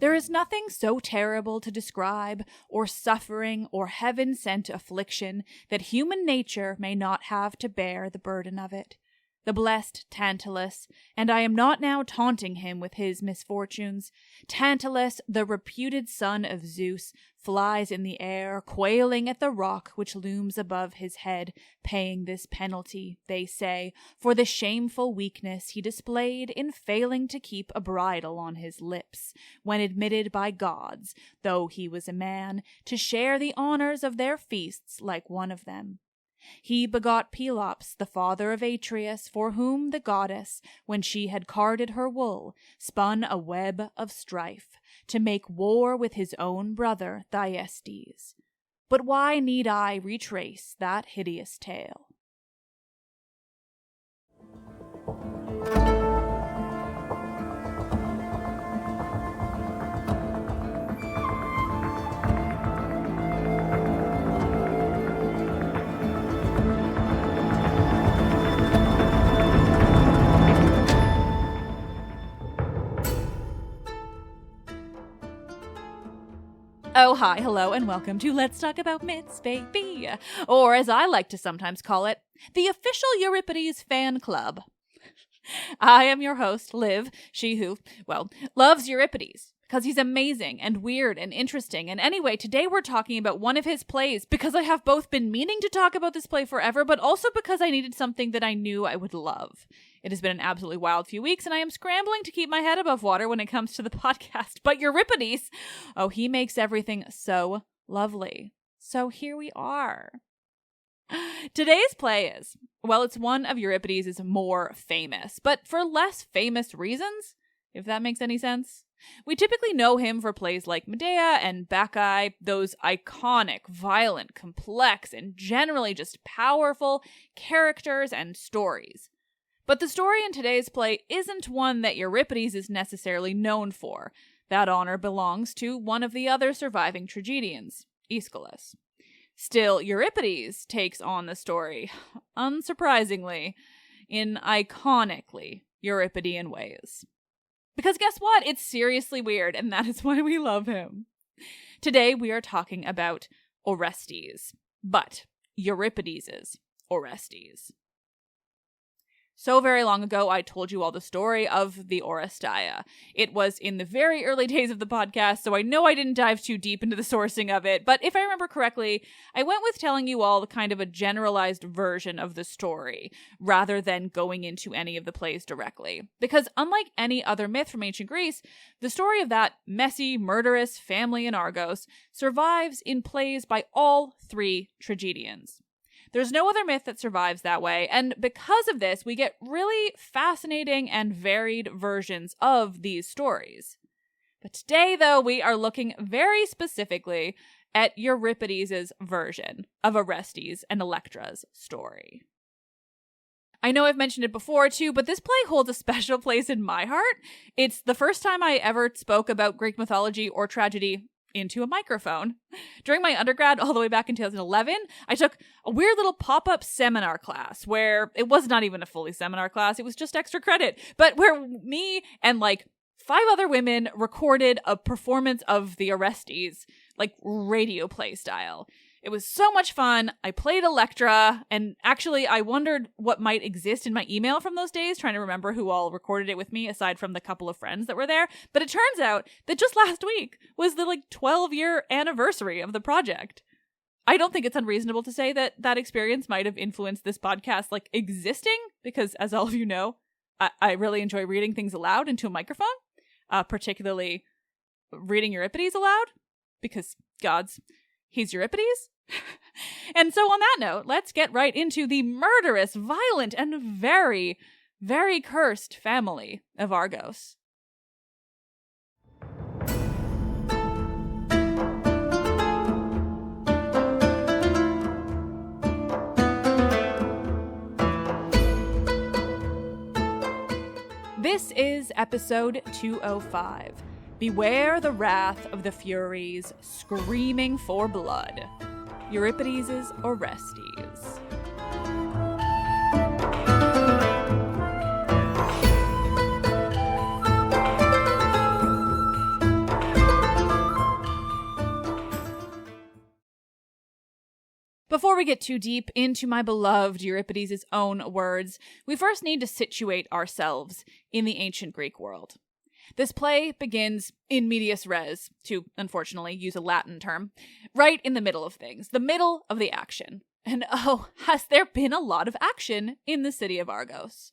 There is nothing so terrible to describe, or suffering, or heaven-sent affliction, that human nature may not have to bear the burden of it. The blessed Tantalus, and I am not now taunting him with his misfortunes, Tantalus, the reputed son of Zeus, flies in the air, quailing at the rock which looms above his head, paying this penalty, they say, for the shameful weakness he displayed in failing to keep a bridle on his lips, when admitted by gods, though he was a man, to share the honors of their feasts like one of them. He begot Pelops, the father of Atreus, for whom the goddess, when she had carded her wool, spun a web of strife, to make war with his own brother Thyestes. But why need I retrace that hideous tale? Oh, hi, hello, and welcome to Let's Talk About Myths, baby. Or, as I like to sometimes call it, the official Euripides fan club. I am your host, Liv, she who, well, loves Euripides, because he's amazing and weird and interesting. And anyway, today we're talking about one of his plays, because I have both been meaning to talk about this play forever, but also because I needed something that I knew I would love. It has been an absolutely wild few weeks, and I am scrambling to keep my head above water when it comes to the podcast. But Euripides, oh, he makes everything so lovely. So here we are. Today's play is, well, it's one of Euripides' more famous, but for less famous reasons, if that makes any sense. We typically know him for plays like Medea and Bacchae, those iconic, violent, complex, and generally just powerful characters and stories. But the story in today's play isn't one that Euripides is necessarily known for. That honor belongs to one of the other surviving tragedians, Aeschylus. Still, Euripides takes on the story, unsurprisingly, in iconically Euripidean ways. Because guess what? It's seriously weird, and that is why we love him. Today we are talking about Orestes, but Euripides' Orestes. So very long ago, I told you all the story of the Oresteia. It was in the very early days of the podcast, so I know I didn't dive too deep into the sourcing of it, but if I remember correctly, I went with telling you all kind of a generalized version of the story, rather than going into any of the plays directly. Because unlike any other myth from ancient Greece, the story of that messy, murderous family in Argos survives in plays by all three tragedians. There's no other myth that survives that way, and because of this, we get really fascinating and varied versions of these stories. But today, though, we are looking very specifically at Euripides' version of Orestes and Electra's story. I know I've mentioned it before, too, but this play holds a special place in my heart. It's the first time I ever spoke about Greek mythology or tragedy into a microphone. During my undergrad, all the way back in 2011, I took a weird little pop-up seminar class where it was not even a fully seminar class, it was just extra credit, but where me and like 5 other women recorded a performance of the Orestes, like radio play style. It was so much fun. I played Electra, and actually I wondered what might exist in my email from those days, trying to remember who all recorded it with me, aside from the couple of friends that were there. But it turns out that just last week was the 12-year anniversary of the project. I don't think it's unreasonable to say that that experience might have influenced this podcast existing, because as all of you know, I really enjoy reading things aloud into a microphone, particularly reading Euripides aloud, because gods, he's Euripides. And so on that note, let's get right into the murderous, violent, and very, very cursed family of Argos. This is episode 205. Beware the wrath of the Furies, screaming for blood. Euripides Orestes. Before we get too deep into my beloved Euripides' own words, we first need to situate ourselves in the ancient Greek world. This play begins in medias res, to unfortunately use a Latin term, right in the middle of things, the middle of the action. And oh, has there been a lot of action in the city of Argos.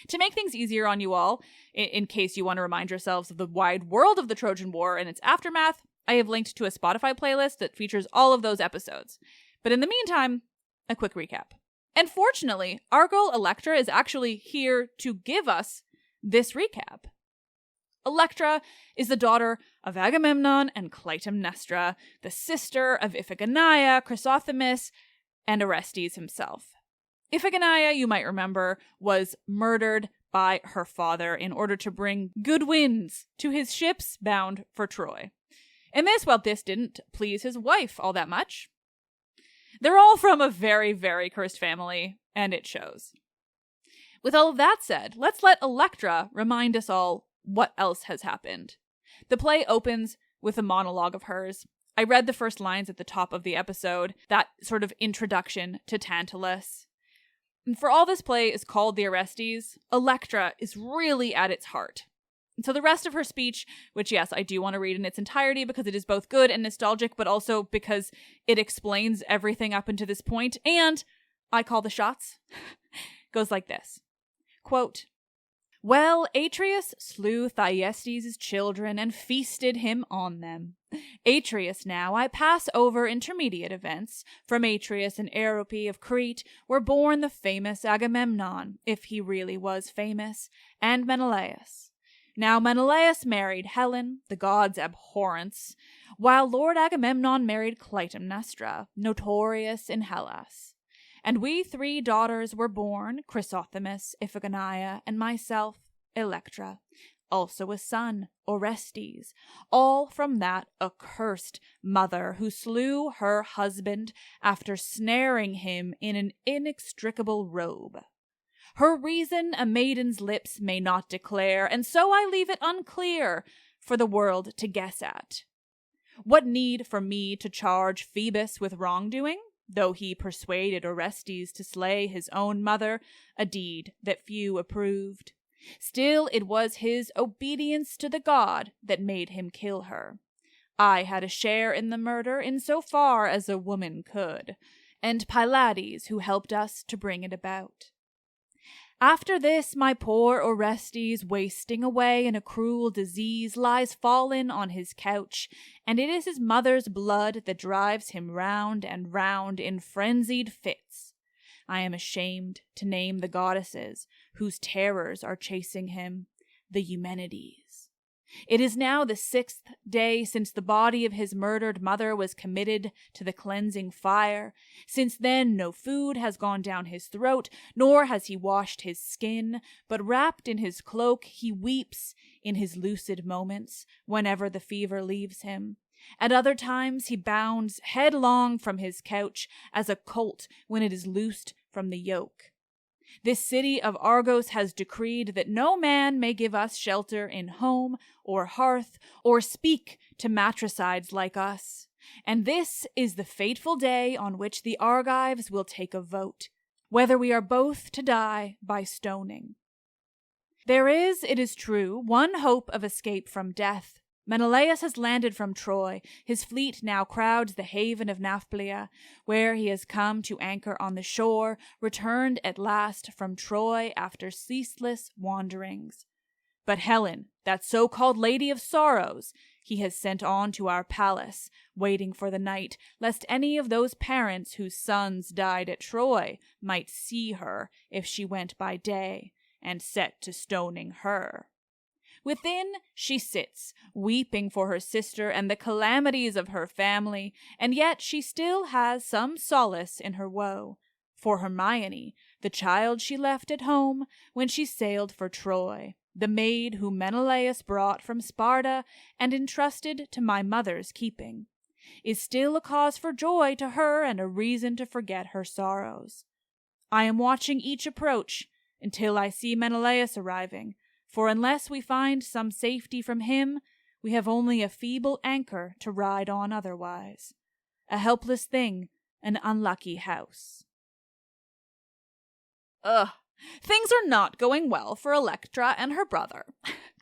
To make things easier on you all, in case you want to remind yourselves of the wide world of the Trojan War and its aftermath, I have linked to a Spotify playlist that features all of those episodes. But in the meantime, a quick recap. And fortunately, our girl Electra is actually here to give us this recap. Electra is the daughter of Agamemnon and Clytemnestra, the sister of Iphigenia, Chrysothemis, and Orestes himself. Iphigenia, you might remember, was murdered by her father in order to bring good winds to his ships bound for Troy. And this didn't please his wife all that much. They're all from a very, very cursed family, and it shows. With all of that said, let's let Electra remind us all what else has happened. The play opens with a monologue of hers. I read the first lines at the top of the episode, that sort of introduction to Tantalus. And for all this play is called the Orestes, Electra is really at its heart. And so the rest of her speech, which yes, I do want to read in its entirety because it is both good and nostalgic, but also because it explains everything up until this point, and I call the shots, goes like this. Quote, "Well, Atreus slew Thyestes' children and feasted him on them. Atreus now I pass over intermediate events. From Atreus and Euripe of Crete were born the famous Agamemnon, if he really was famous, and Menelaus. Now Menelaus married Helen, the god's abhorrence, while Lord Agamemnon married Clytemnestra, notorious in Hellas. And we 3 daughters were born, Chrysothemis, Iphigenia, and myself, Electra, also a son, Orestes, all from that accursed mother who slew her husband after snaring him in an inextricable robe. Her reason a maiden's lips may not declare, and so I leave it unclear for the world to guess at. What need for me to charge Phoebus with wrongdoing, though he persuaded Orestes to slay his own mother, a deed that few approved? Still it was his obedience to the god that made him kill her. I had a share in the murder in so far as a woman could, and Pylades who helped us to bring it about. After this, my poor Orestes, wasting away in a cruel disease, lies fallen on his couch, and it is his mother's blood that drives him round and round in frenzied fits. I am ashamed to name the goddesses whose terrors are chasing him, the Eumenides. It is now the 6th day since the body of his murdered mother was committed to the cleansing fire. Since then no food has gone down his throat, nor has he washed his skin, but wrapped in his cloak he weeps in his lucid moments, whenever the fever leaves him. At other times he bounds headlong from his couch as a colt when it is loosed from the yoke. This city of Argos has decreed that no man may give us shelter in home or hearth, or speak to matricides like us. And this is the fateful day on which the Argives will take a vote, whether we are both to die by stoning. There is, it is true, one hope of escape from death. Menelaus has landed from Troy. His fleet now crowds the haven of Nauplia, where he has come to anchor on the shore, returned at last from Troy after ceaseless wanderings. But Helen, that so-called Lady of Sorrows, he has sent on to our palace, waiting for the night, lest any of those parents whose sons died at Troy might see her if she went by day, and set to stoning her. Within she sits, weeping for her sister and the calamities of her family, and yet she still has some solace in her woe. For Hermione, the child she left at home when she sailed for Troy, the maid whom Menelaus brought from Sparta and entrusted to my mother's keeping. is still a cause for joy to her and a reason to forget her sorrows. I am watching each approach until I see Menelaus arriving, for unless we find some safety from him, we have only a feeble anchor to ride on otherwise. A helpless thing, an unlucky house. Things are not going well for Electra and her brother.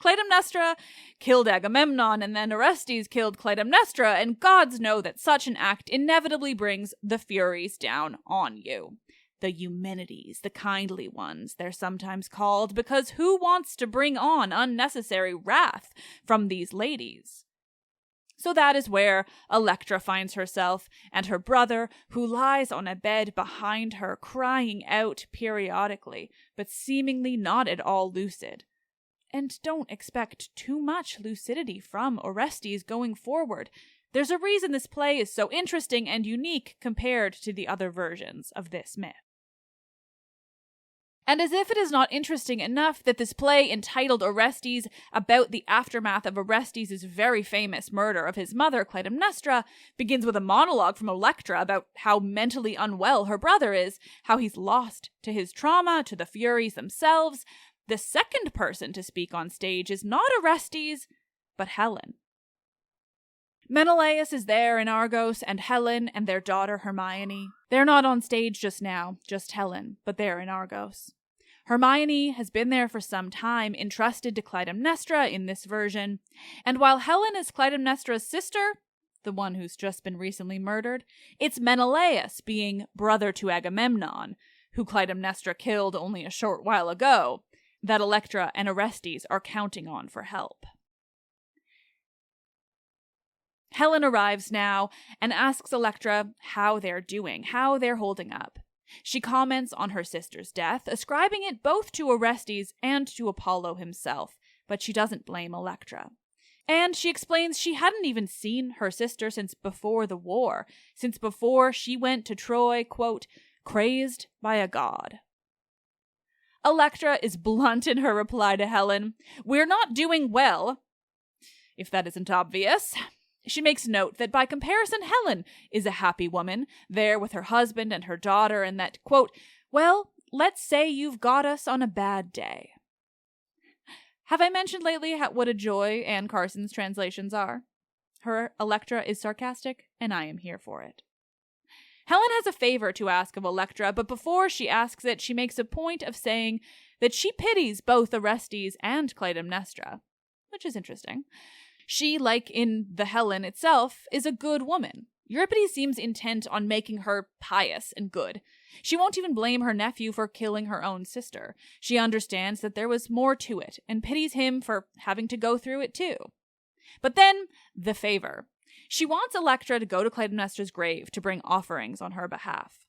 Clytemnestra killed Agamemnon, and then Orestes killed Clytemnestra, and gods know that such an act inevitably brings the Furies down on you. The Eumenides, the kindly ones, they're sometimes called, because who wants to bring on unnecessary wrath from these ladies? So that is where Electra finds herself, and her brother, who lies on a bed behind her, crying out periodically, but seemingly not at all lucid. And don't expect too much lucidity from Orestes going forward. There's a reason this play is so interesting and unique compared to the other versions of this myth. And as if it is not interesting enough that this play entitled Orestes about the aftermath of Orestes' very famous murder of his mother, Clytemnestra, begins with a monologue from Electra about how mentally unwell her brother is, how he's lost to his trauma, to the Furies themselves, the second person to speak on stage is not Orestes, but Helen. Menelaus is there in Argos, and Helen and their daughter Hermione. They're not on stage just now, just Helen, but they're in Argos. Hermione has been there for some time, entrusted to Clytemnestra in this version, and while Helen is Clytemnestra's sister, the one who's just been recently murdered, it's Menelaus, being brother to Agamemnon, who Clytemnestra killed only a short while ago, that Electra and Orestes are counting on for help. Helen arrives now and asks Electra how they're doing, how they're holding up. She comments on her sister's death, ascribing it both to Orestes and to Apollo himself, but she doesn't blame Electra. And she explains she hadn't even seen her sister since before the war, since before she went to Troy, quote, crazed by a god. Electra is blunt in her reply to Helen. We're not doing well, if that isn't obvious. She makes note that by comparison, Helen is a happy woman, there with her husband and her daughter, and that, quote, well, let's say you've got us on a bad day. Have I mentioned lately what a joy Anne Carson's translations are? Her Electra is sarcastic, and I am here for it. Helen has a favor to ask of Electra, but before she asks it, she makes a point of saying that she pities both Orestes and Clytemnestra, which is interesting. She, like in the Helen itself, is a good woman. Euripides seems intent on making her pious and good. She won't even blame her nephew for killing her own sister. She understands that there was more to it, and pities him for having to go through it too. But then, the favor. She wants Electra to go to Clytemnestra's grave to bring offerings on her behalf.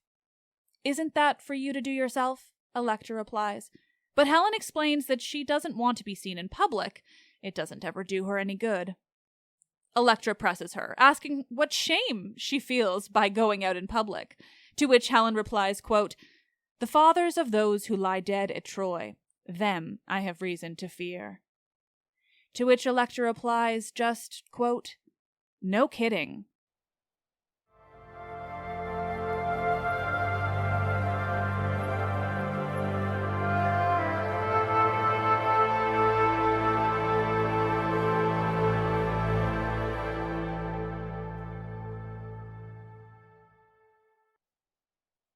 Isn't that for you to do yourself? Electra replies. But Helen explains that she doesn't want to be seen in public. It doesn't ever do her any good. Electra presses her, asking what shame she feels by going out in public, to which Helen replies, quote, the fathers of those who lie dead at Troy, them I have reason to fear. To which Electra replies just, quote, no kidding.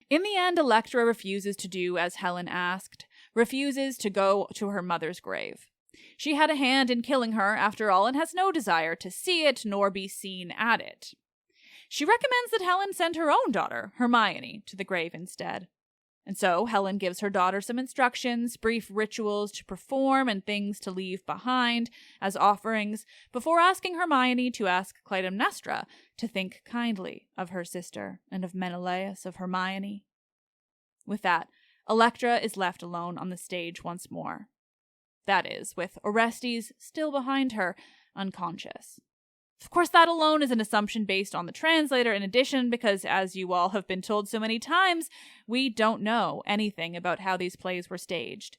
In the end, Electra refuses to do as Helen asked, refuses to go to her mother's grave. She had a hand in killing her, after all, and has no desire to see it nor be seen at it. She recommends that Helen send her own daughter, Hermione, to the grave instead. And so Helen gives her daughter some instructions, brief rituals to perform and things to leave behind as offerings, before asking Hermione to ask Clytemnestra to think kindly of her sister and of Menelaus of Hermione. With that, Electra is left alone on the stage once more. That is, with Orestes still behind her, unconscious. Of course, that alone is an assumption based on the translator in addition, because as you all have been told so many times, we don't know anything about how these plays were staged.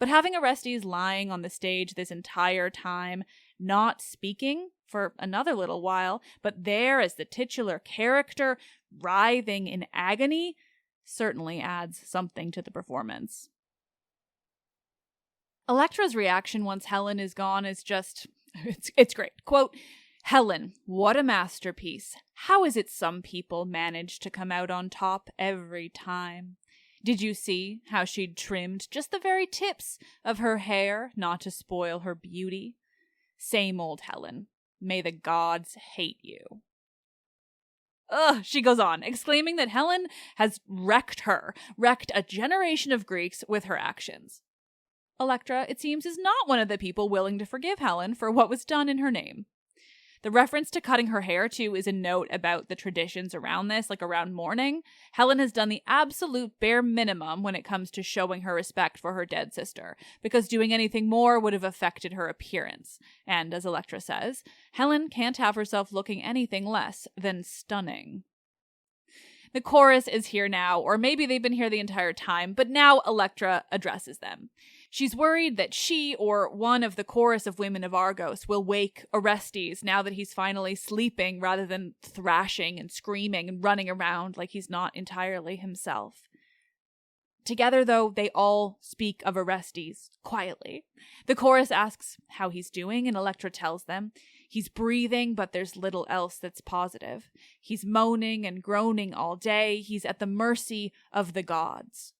But having Orestes lying on the stage this entire time, not speaking for another little while, but there as the titular character, writhing in agony, certainly adds something to the performance. Electra's reaction once Helen is gone is just, it's great. Quote, "Helen, what a masterpiece. How is it some people manage to come out on top every time? Did you see how she'd trimmed just the very tips of her hair not to spoil her beauty? Same old Helen. May the gods hate you." She goes on, exclaiming that Helen has wrecked a generation of Greeks with her actions. Electra, it seems, is not one of the people willing to forgive Helen for what was done in her name. The reference to cutting her hair, too, is a note about the traditions around this, like around mourning. Helen has done the absolute bare minimum when it comes to showing her respect for her dead sister, because doing anything more would have affected her appearance. And, as Electra says, Helen can't have herself looking anything less than stunning. The chorus is here now, or maybe they've been here the entire time, but now Electra addresses them. She's worried that she or one of the chorus of women of Argos will wake Orestes now that he's finally sleeping rather than thrashing and screaming and running around like he's not entirely himself. Together, though, they all speak of Orestes quietly. The chorus asks how he's doing, and Electra tells them he's breathing, but there's little else that's positive. He's moaning and groaning all day. He's at the mercy of the gods.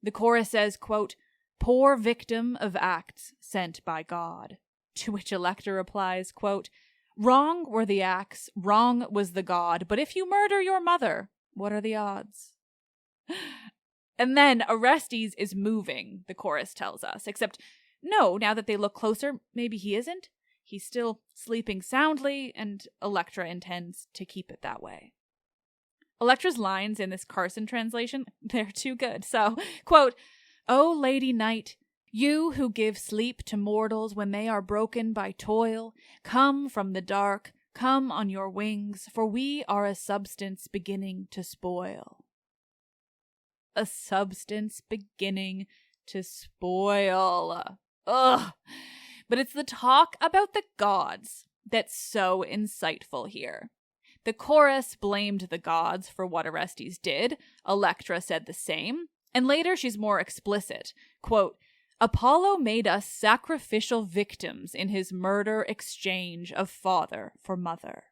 The chorus says, quote, "Poor victim of acts sent by God." To which Electra replies, quote, "Wrong were the acts, wrong was the god, but if you murder your mother, what are the odds?" And then Orestes is moving, the chorus tells us, except no, now that they look closer, maybe he isn't. He's still sleeping soundly, and Electra intends to keep it that way. Electra's lines in this Carson translation, they're too good. So, quote, "O Lady Night, you who give sleep to mortals when they are broken by toil, come from the dark, come on your wings, for we are a substance beginning to spoil." A substance beginning to spoil. Ugh. But it's the talk about the gods that's so insightful here. The chorus blamed the gods for what Orestes did. Electra said the same. And later she's more explicit. Quote, "Apollo made us sacrificial victims in his murder exchange of father for mother."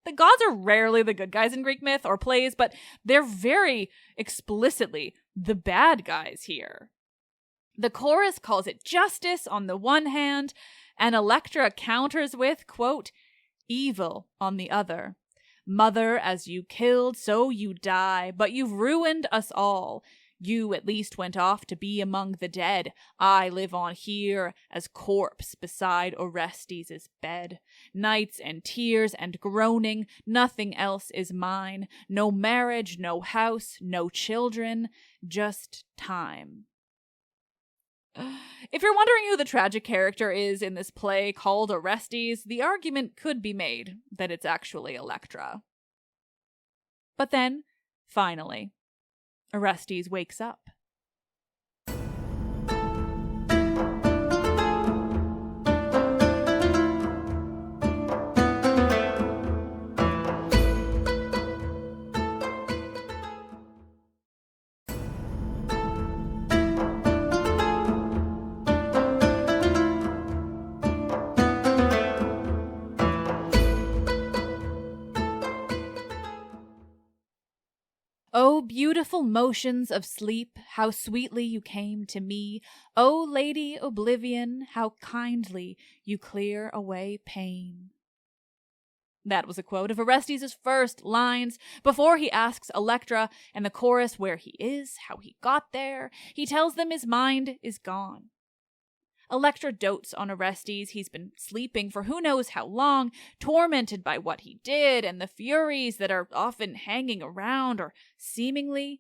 The gods are rarely the good guys in Greek myth or plays, but they're very explicitly the bad guys here. The chorus calls it justice on the one hand, and Electra counters with, quote, "Evil on the other. Mother, as you killed, so you die, but you've ruined us all. You at least went off to be among the dead. I live on here as corpse beside Orestes' bed. Nights and tears and groaning, nothing else is mine. No marriage, no house, no children, just time." If you're wondering who the tragic character is in this play called Orestes, the argument could be made that it's actually Electra. But then, finally, Orestes wakes up. "O beautiful motions of sleep, how sweetly you came to me. O Lady Oblivion, how kindly you clear away pain." That was a quote of Orestes' first lines. Before he asks Electra and the chorus where he is, how he got there, he tells them his mind is gone. Electra dotes on Orestes. He's been sleeping for who knows how long, tormented by what he did and the Furies that are often hanging around or seemingly.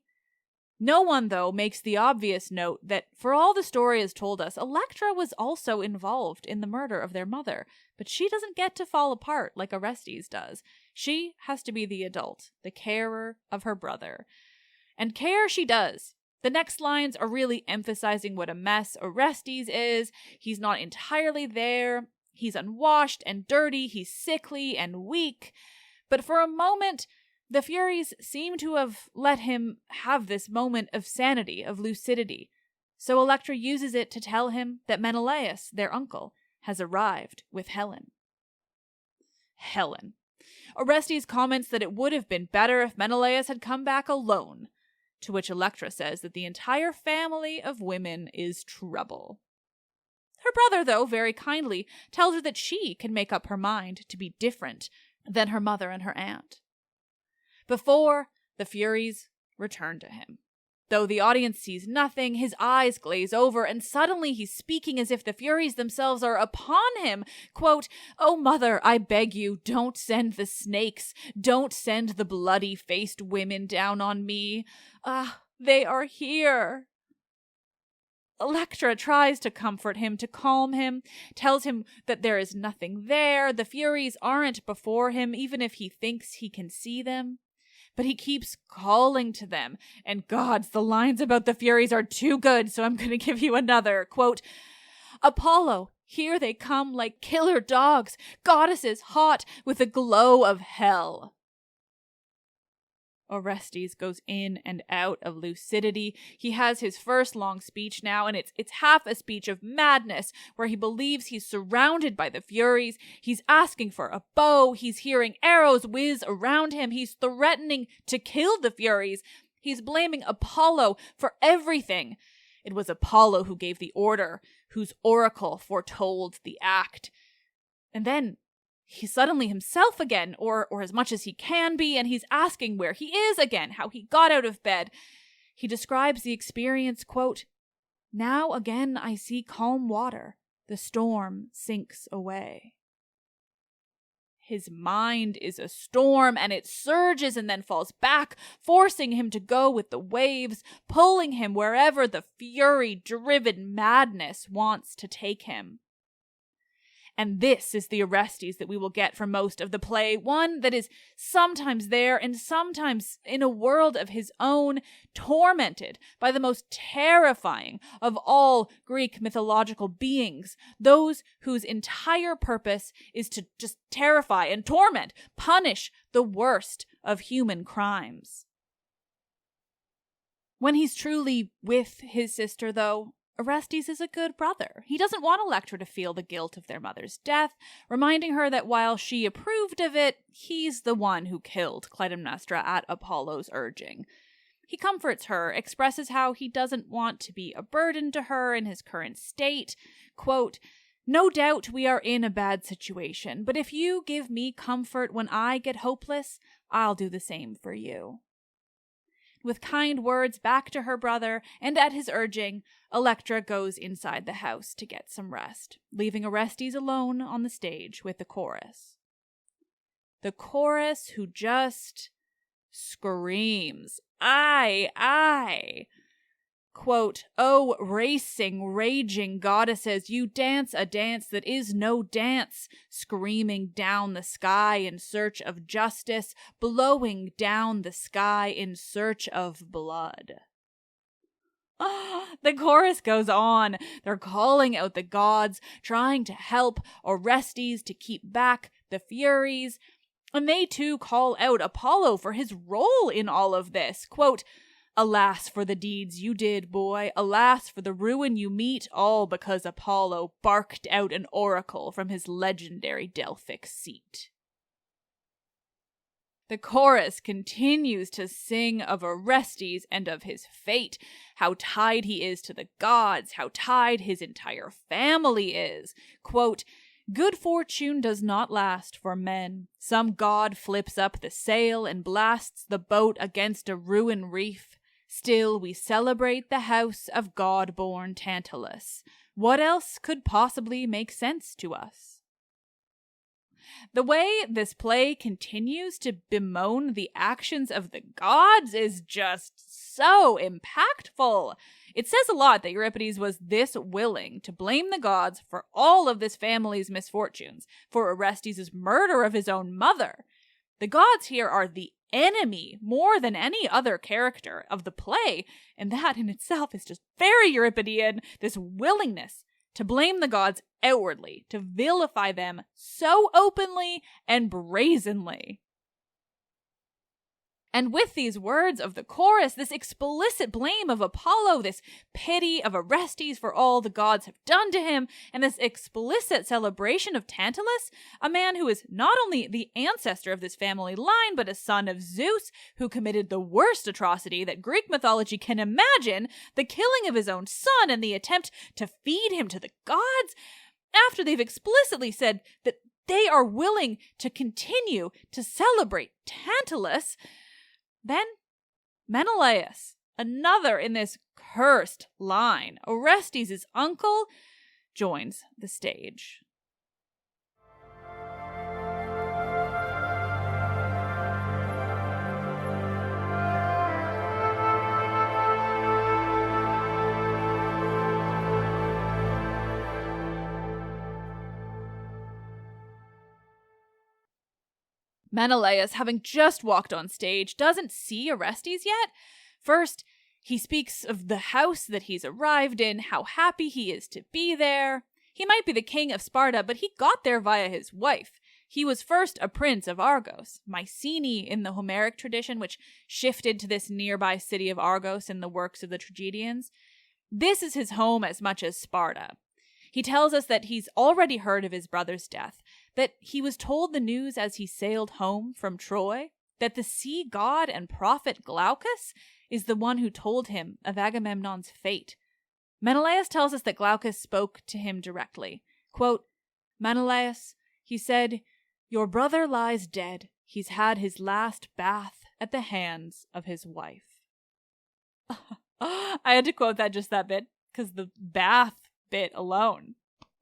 No one, though, makes the obvious note that for all the story has told us, Electra was also involved in the murder of their mother, but she doesn't get to fall apart like Orestes does. She has to be the adult, the carer of her brother. And care she does. The next lines are really emphasizing what a mess Orestes is. He's not entirely there. He's unwashed and dirty, he's sickly and weak. But for a moment, the Furies seem to have let him have this moment of sanity, of lucidity. So Electra uses it to tell him that Menelaus, their uncle, has arrived with Helen. Helen. Orestes comments that it would have been better if Menelaus had come back alone, to which Electra says that the entire family of women is trouble. Her brother, though, very kindly tells her that she can make up her mind to be different than her mother and her aunt. Before the Furies return to him. Though the audience sees nothing, his eyes glaze over, and suddenly he's speaking as if the Furies themselves are upon him. Quote, "Oh, mother, I beg you, don't send the snakes. Don't send the bloody-faced women down on me. They are here." Electra tries to comfort him, to calm him, tells him that there is nothing there. The Furies aren't before him, even if he thinks he can see them. But he keeps calling to them. And gods, the lines about the Furies are too good, so I'm going to give you another. Quote, "Apollo, here they come like killer dogs, goddesses hot with the glow of hell." Orestes goes in and out of lucidity. He has his first long speech now, and it's half a speech of madness, where he believes he's surrounded by the Furies. He's asking for a bow. He's hearing arrows whiz around him. He's threatening to kill the Furies. He's blaming Apollo for everything. It was Apollo who gave the order, whose oracle foretold the act. And then he's suddenly himself again, or as much as he can be, and he's asking where he is again, how he got out of bed. He describes the experience, quote, "Now again I see calm water. The storm sinks away." His mind is a storm, and it surges and then falls back, forcing him to go with the waves, pulling him wherever the fury-driven madness wants to take him. And this is the Orestes that we will get from most of the play, one that is sometimes there and sometimes in a world of his own, tormented by the most terrifying of all Greek mythological beings, those whose entire purpose is to just terrify and torment, punish the worst of human crimes. When he's truly with his sister, though, Orestes is a good brother. He doesn't want Electra to feel the guilt of their mother's death, reminding her that while she approved of it, he's the one who killed Clytemnestra at Apollo's urging. He comforts her, expresses how he doesn't want to be a burden to her in his current state. Quote, "No doubt we are in a bad situation, but if you give me comfort when I get hopeless, I'll do the same for you." With kind words back to her brother, and at his urging, Electra goes inside the house to get some rest, leaving Orestes alone on the stage with the chorus. The chorus who just screams, "Aye, aye!" Quote, "Oh, racing, raging goddesses, you dance a dance that is no dance, screaming down the sky in search of justice, blowing down the sky in search of blood." The chorus goes on. They're calling out the gods, trying to help Orestes to keep back the Furies, and they too call out Apollo for his role in all of this. Quote, "Alas for the deeds you did, boy. Alas for the ruin you meet, all because Apollo barked out an oracle from his legendary Delphic seat." The chorus continues to sing of Orestes and of his fate, how tied he is to the gods, how tied his entire family is. Quote, "Good fortune does not last for men. Some god flips up the sail and blasts the boat against a ruined reef. Still we celebrate the house of god-born Tantalus. What else could possibly make sense to us?" The way this play continues to bemoan the actions of the gods is just so impactful. It says a lot that Euripides was this willing to blame the gods for all of this family's misfortunes, for Orestes' murder of his own mother. The gods here are the enemy more than any other character of the play, and that in itself is just very Euripidean, this willingness to blame the gods outwardly, to vilify them so openly and brazenly. And with these words of the chorus, this explicit blame of Apollo, this pity of Orestes for all the gods have done to him, and this explicit celebration of Tantalus, a man who is not only the ancestor of this family line, but a son of Zeus, who committed the worst atrocity that Greek mythology can imagine, the killing of his own son and the attempt to feed him to the gods, after they've explicitly said that they are willing to continue to celebrate Tantalus. Then Menelaus, another in this cursed line, Orestes' uncle, joins the stage. Menelaus, having just walked on stage, doesn't see Orestes yet. First, he speaks of the house that he's arrived in, how happy he is to be there. He might be the king of Sparta, but he got there via his wife. He was first a prince of Argos, Mycenae in the Homeric tradition, which shifted to this nearby city of Argos in the works of the tragedians. This is his home as much as Sparta. He tells us that he's already heard of his brother's death, that he was told the news as he sailed home from Troy, that the sea god and prophet Glaucus is the one who told him of Agamemnon's fate. Menelaus tells us that Glaucus spoke to him directly. Quote, "Menelaus, he said, 'Your brother lies dead. He's had his last bath at the hands of his wife.'" I had to quote that just that bit, because the bath bit alone.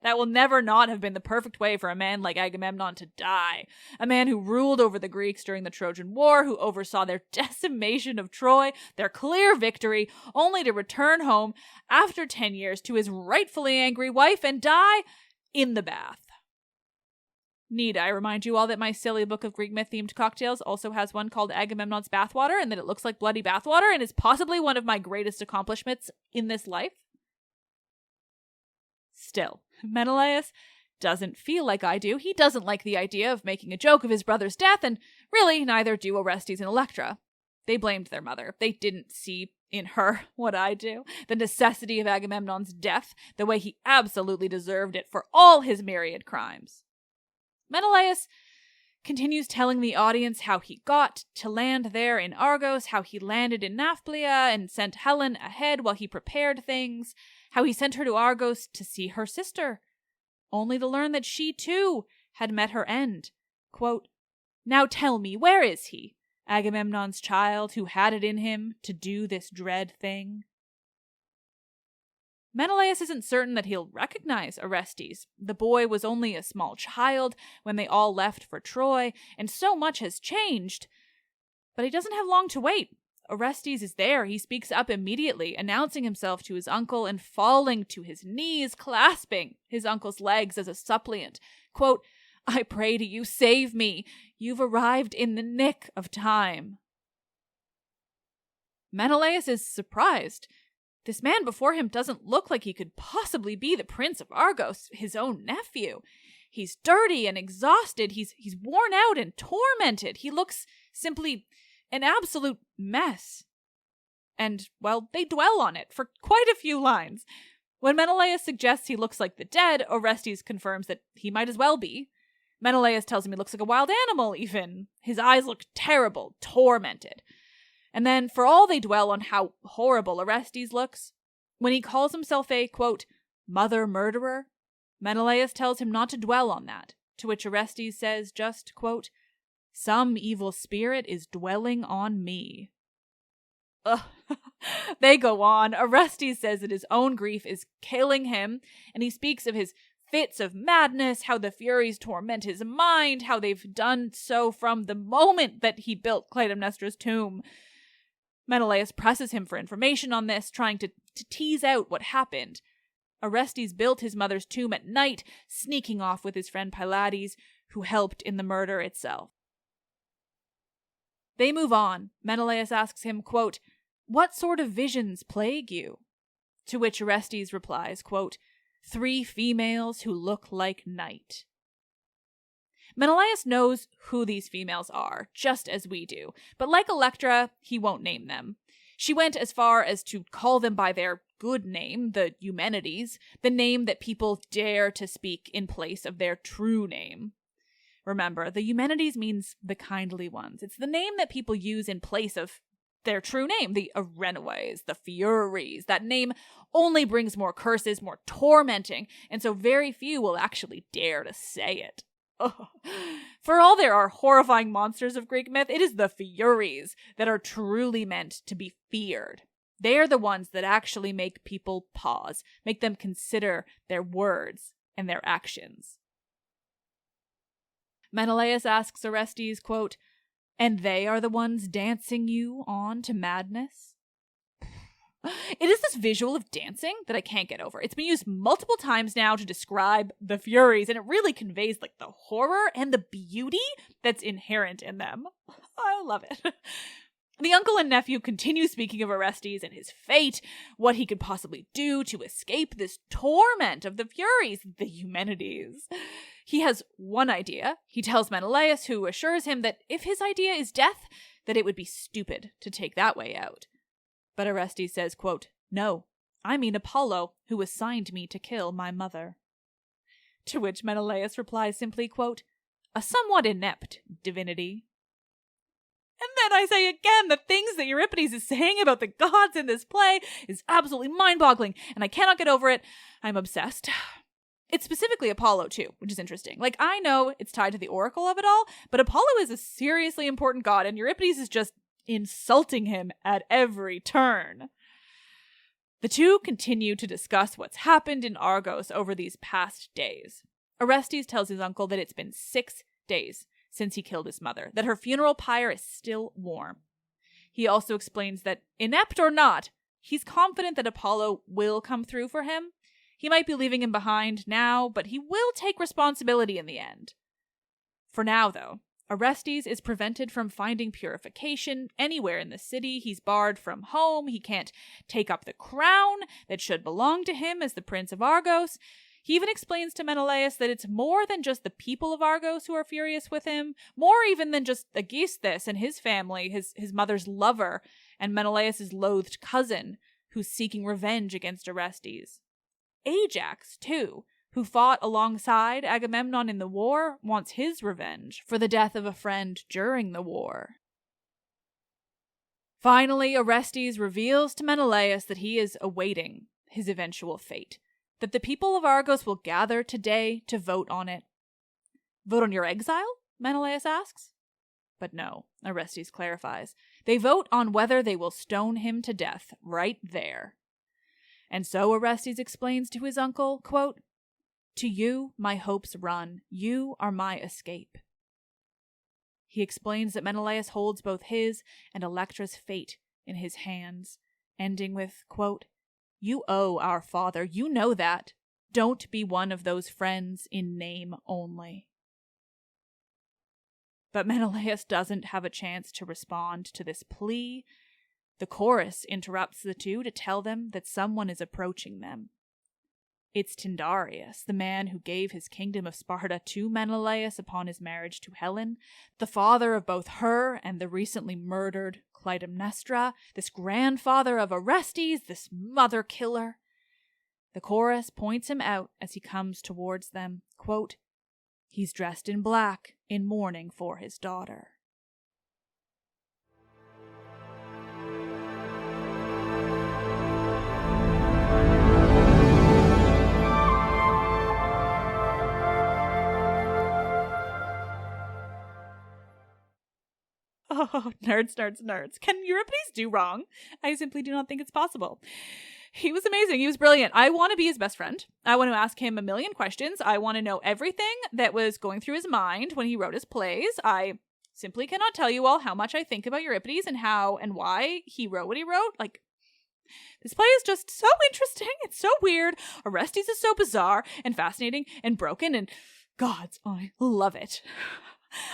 That will never not have been the perfect way for a man like Agamemnon to die. A man who ruled over the Greeks during the Trojan War, who oversaw their decimation of Troy, their clear victory, only to return home after 10 years to his rightfully angry wife and die in the bath. Need I remind you all that my silly book of Greek myth-themed cocktails also has one called Agamemnon's Bathwater, and that it looks like bloody bathwater and is possibly one of my greatest accomplishments in this life? Still, Menelaus doesn't feel like I do. He doesn't like the idea of making a joke of his brother's death, and really neither do Orestes and Electra. They blamed their mother. They didn't see in her what I do, the necessity of Agamemnon's death, the way he absolutely deserved it for all his myriad crimes. Menelaus continues telling the audience how he got to land there in Argos, how he landed in Nauplia and sent Helen ahead while he prepared things, how he sent her to Argos to see her sister, only to learn that she, too, had met her end. Quote, "Now tell me, where is he, Agamemnon's child who had it in him to do this dread thing?" Menelaus isn't certain that he'll recognize Orestes. The boy was only a small child when they all left for Troy, and so much has changed. But he doesn't have long to wait. Orestes is there. He speaks up immediately, announcing himself to his uncle and falling to his knees, clasping his uncle's legs as a suppliant. Quote, "I pray to you, save me. You've arrived in the nick of time." Menelaus is surprised. This man before him doesn't look like he could possibly be the Prince of Argos, his own nephew. He's dirty and exhausted. He's worn out and tormented. He looks simply an absolute mess. And, well, they dwell on it for quite a few lines. When Menelaus suggests he looks like the dead, Orestes confirms that he might as well be. Menelaus tells him he looks like a wild animal, even. His eyes look terrible, tormented. And then, for all they dwell on how horrible Orestes looks, when he calls himself a, quote, "mother murderer," Menelaus tells him not to dwell on that, to which Orestes says just, quote, "Some evil spirit is dwelling on me." Ugh. They go on. Orestes says that his own grief is killing him, and he speaks of his fits of madness, how the Furies torment his mind, how they've done so from the moment that he built Clytemnestra's tomb. Menelaus presses him for information on this, trying to tease out what happened. Orestes built his mother's tomb at night, sneaking off with his friend Pylades, who helped in the murder itself. They move on. Menelaus asks him, quote, "What sort of visions plague you?" To which Orestes replies, quote, 3 females who look like night. Menelaus knows who these females are, just as we do, but like Electra, he won't name them. She went as far as to call them by their good name, the Eumenides, the name that people dare to speak in place of their true name. Remember, the Eumenides means the kindly ones. It's the name that people use in place of their true name, the Arenaways, the Furies. That name only brings more curses, more tormenting, and so very few will actually dare to say it. Oh. For all there are horrifying monsters of Greek myth, it is the Furies that are truly meant to be feared. They are the ones that actually make people pause, make them consider their words and their actions. Menelaus asks Orestes, quote, "And they are the ones dancing you on to madness?" It is this visual of dancing that I can't get over. It's been used multiple times now to describe the Furies, and it really conveys like the horror and the beauty that's inherent in them. I love it. The uncle and nephew continue speaking of Orestes and his fate, what he could possibly do to escape this torment of the Furies, the Eumenides. He has one idea. He tells Menelaus, who assures him that if his idea is death, that it would be stupid to take that way out. But Orestes says, quote, "No, I mean Apollo, who assigned me to kill my mother." To which Menelaus replies simply, quote, "A somewhat inept divinity." And then I say again, the things that Euripides is saying about the gods in this play is absolutely mind-boggling, and I cannot get over it. I'm obsessed. It's specifically Apollo, too, which is interesting. Like, I know it's tied to the oracle of it all, but Apollo is a seriously important god, and Euripides is just insulting him at every turn. The two continue to discuss what's happened in Argos over these past days. Orestes tells his uncle that it's been 6 days since he killed his mother, that her funeral pyre is still warm. He also explains that, inept or not, he's confident that Apollo will come through for him. He might be leaving him behind now, but he will take responsibility in the end. For now, though, Orestes is prevented from finding purification anywhere in the city. He's barred from home. He can't take up the crown that should belong to him as the Prince of Argos. He even explains to Menelaus that it's more than just the people of Argos who are furious with him, more even than just Aegisthus and his family, his mother's lover, and Menelaus' loathed cousin, who's seeking revenge against Orestes. Ajax, too, who fought alongside Agamemnon in the war, wants his revenge for the death of a friend during the war. Finally, Orestes reveals to Menelaus that he is awaiting his eventual fate, that the people of Argos will gather today to vote on it. "Vote on your exile?" Menelaus asks. But no, Orestes clarifies. They vote on whether they will stone him to death right there. And so Orestes explains to his uncle, quote, "To you my hopes run. You are my escape." He explains that Menelaus holds both his and Electra's fate in his hands, ending with, quote, "You owe our father. You know that. Don't be one of those friends in name only." But Menelaus doesn't have a chance to respond to this plea. The chorus interrupts the two to tell them that someone is approaching them. It's Tyndareus, the man who gave his kingdom of Sparta to Menelaus upon his marriage to Helen, the father of both her and the recently murdered Clytemnestra, this grandfather of Orestes, this mother killer. The chorus points him out as he comes towards them, quote, "He's dressed in black, in mourning for his daughter." Oh, nerds, nerds, nerds. Can Euripides do wrong? I simply do not think it's possible. He was amazing. He was brilliant. I want to be his best friend. I want to ask him a million questions. I want to know everything that was going through his mind when he wrote his plays. I simply cannot tell you all how much I think about Euripides and how and why he wrote what he wrote. Like, this play is just so interesting. It's so weird. Orestes is so bizarre and fascinating and broken, and gods, I love it.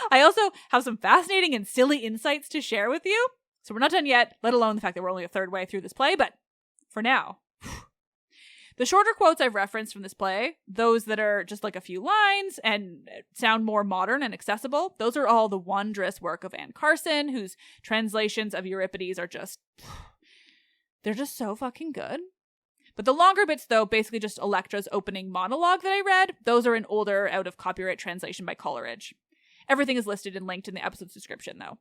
I also have some fascinating and silly insights to share with you. So we're not done yet, let alone the fact that we're only a third way through this play, but for now. The shorter quotes I've referenced from this play, those that are just like a few lines and sound more modern and accessible, those are all the wondrous work of Anne Carson, whose translations of Euripides are just, they're just so fucking good. But the longer bits, though, basically just Electra's opening monologue that I read, those are an older, out of copyright translation by Coleridge. Everything is listed and linked in the episode's description, though.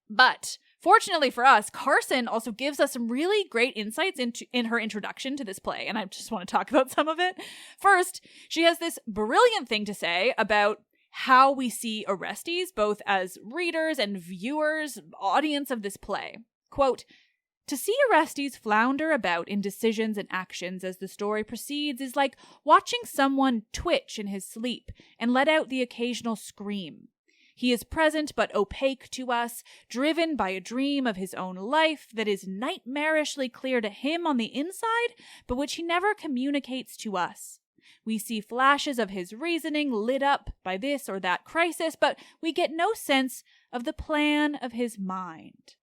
But fortunately for us, Carson also gives us some really great insights in her introduction to this play, and I just want to talk about some of it. First, she has this brilliant thing to say about how we see Orestes, both as readers and viewers, audience of this play. Quote, "To see Orestes flounder about in decisions and actions as the story proceeds is like watching someone twitch in his sleep and let out the occasional scream. He is present but opaque to us, driven by a dream of his own life that is nightmarishly clear to him on the inside, but which he never communicates to us. We see flashes of his reasoning lit up by this or that crisis, but we get no sense of the plan of his mind."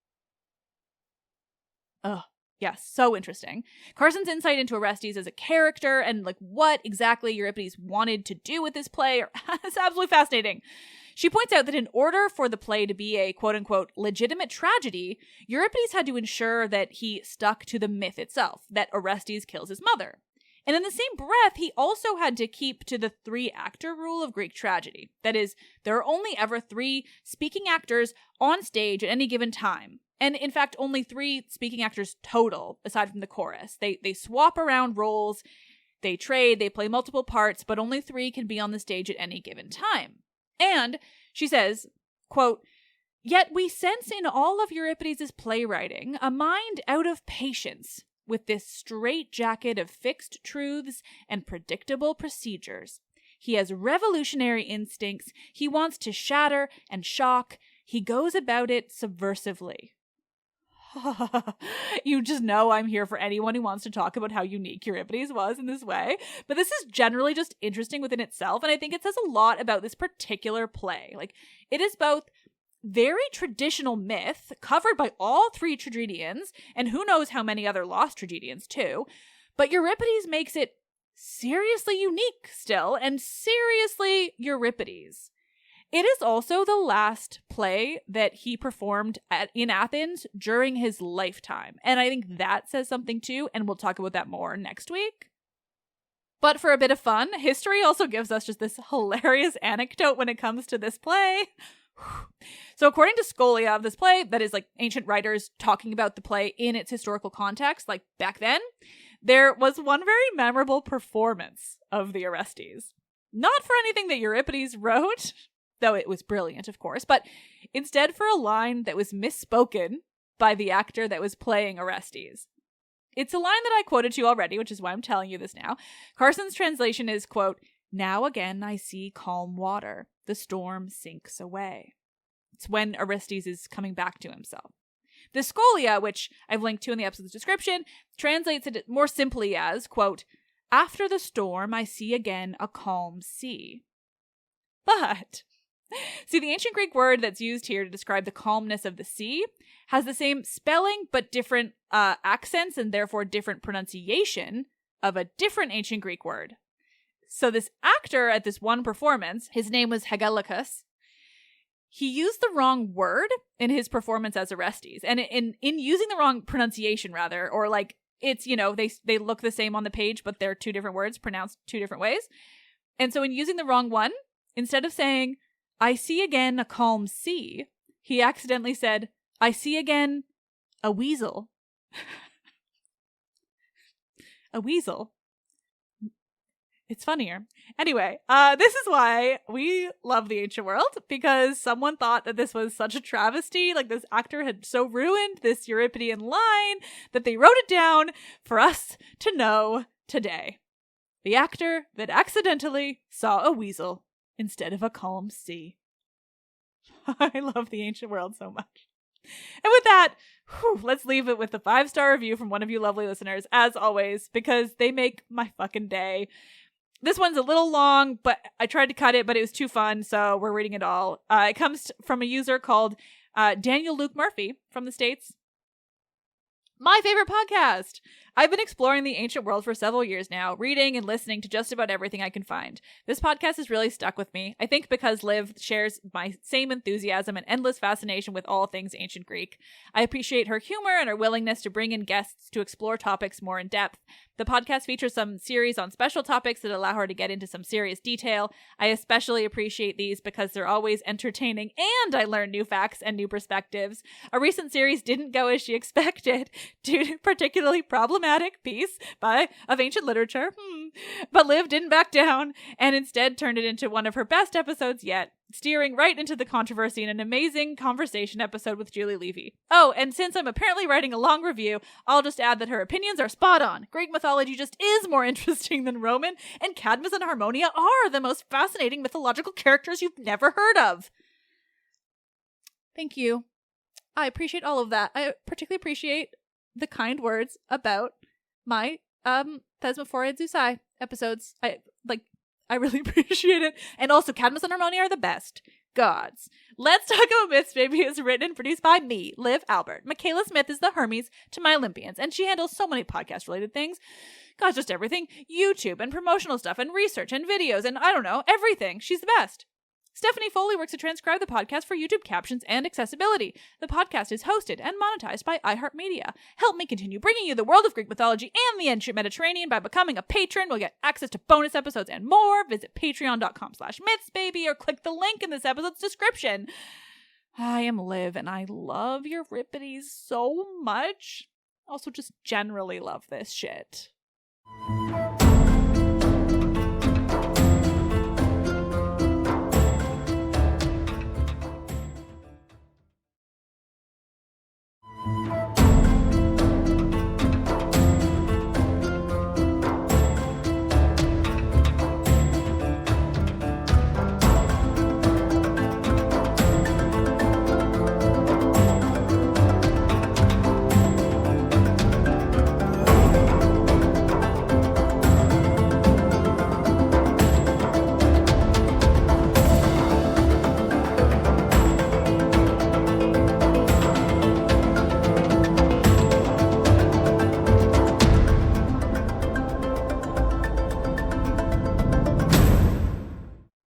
Ugh. Yes, so interesting. Carson's insight into Orestes as a character and like what exactly Euripides wanted to do with this play is absolutely fascinating. She points out that in order for the play to be a quote-unquote legitimate tragedy, Euripides had to ensure that he stuck to the myth itself, that Orestes kills his mother. And in the same breath, he also had to keep to the 3-actor rule of Greek tragedy. That is, there are only ever 3 speaking actors on stage at any given time. And in fact, only 3 speaking actors total, aside from the chorus. They swap around roles, they trade, they play multiple parts, but only 3 can be on the stage at any given time. And she says, quote, "Yet we sense in all of Euripides' playwriting a mind out of patience with this straitjacket of fixed truths and predictable procedures. He has revolutionary instincts. He wants to shatter and shock. He goes about it subversively." You just know I'm here for anyone who wants to talk about how unique Euripides was in this way. But this is generally just interesting within itself, and I think it says a lot about this particular play. Like, it is both very traditional myth covered by all 3 tragedians, and who knows how many other lost tragedians too, but Euripides makes it seriously unique still, and seriously Euripides. It is also the last play that he performed in Athens during his lifetime. And I think that says something too, and we'll talk about that more next week. But for a bit of fun, history also gives us just this hilarious anecdote when it comes to this play. So according to scholia of this play, that is like ancient writers talking about the play in its historical context, like back then, there was one very memorable performance of the Orestes. Not for anything that Euripides wrote, though it was brilliant, of course, but instead for a line that was misspoken by the actor that was playing Orestes. It's a line that I quoted to you already, which is why I'm telling you this now. Carson's translation is, quote, "Now again I see calm water. The storm sinks away." It's when Orestes is coming back to himself. The scholia, which I've linked to in the episode's description, translates it more simply as, quote, "After the storm I see again a calm sea." But see, the ancient Greek word that's used here to describe the calmness of the sea has the same spelling but different accents and therefore different pronunciation of a different ancient Greek word. So this actor at this one performance, his name was Hegelochus, he used the wrong word in his performance as Orestes. And in using the wrong pronunciation, rather, or like it's, you know, they look the same on the page, but they're 2 different words pronounced 2 different ways. And so in using the wrong one, instead of saying, "I see again a calm sea," he accidentally said, "I see again a weasel." A weasel. It's funnier. Anyway, this is why we love the ancient world, because someone thought that this was such a travesty, like this actor had so ruined this Euripidean line that they wrote it down for us to know today. The actor that accidentally saw a weasel instead of a calm sea. I love the ancient world so much. And with that, let's leave it with a 5-star review from one of you lovely listeners, as always, because they make my fucking day. This one's a little long, but I tried to cut it, but it was too fun, so we're reading it all. It comes from a user called Daniel Luke Murphy from the States. My favorite podcast. I've been exploring the ancient world for several years now, reading and listening to just about everything I can find. This podcast has really stuck with me, I think because Liv shares my same enthusiasm and endless fascination with all things ancient Greek. I appreciate her humor and her willingness to bring in guests to explore topics more in depth. The podcast features some series on special topics that allow her to get into some serious detail. I especially appreciate these because they're always entertaining and I learn new facts and new perspectives. A recent series didn't go as she expected due to a particularly problematic piece of ancient literature, but Liv didn't back down and instead turned it into one of her best episodes yet, steering right into the controversy in an amazing conversation episode with Julie Levy. Oh, and since I'm apparently writing a long review, I'll just add that her opinions are spot on. Greek mythology just is more interesting than Roman, and Cadmus and Harmonia are the most fascinating mythological characters you've never heard of. Thank you. I appreciate all of that. I particularly appreciate the kind words about my Thesmophoria Zeusai episodes. I really appreciate it. And also, Cadmus and Harmonia are the best. Gods. Let's Talk About Myths, Baby is written and produced by me, Liv Albert. Michaela Smith is the Hermes to my Olympians, and she handles so many podcast-related things. God, just everything. YouTube and promotional stuff and research and videos and I don't know, everything. She's the best. Stephanie Foley works to transcribe the podcast for YouTube captions and accessibility. The podcast is hosted and monetized by iHeartMedia. Help me continue bringing you the world of Greek mythology and the ancient Mediterranean by becoming a patron. We'll get access to bonus episodes and more. Visit patreon.com/mythsbaby or click the link in this episode's description. I am Liv and I love Euripides so much. Also just generally love this shit.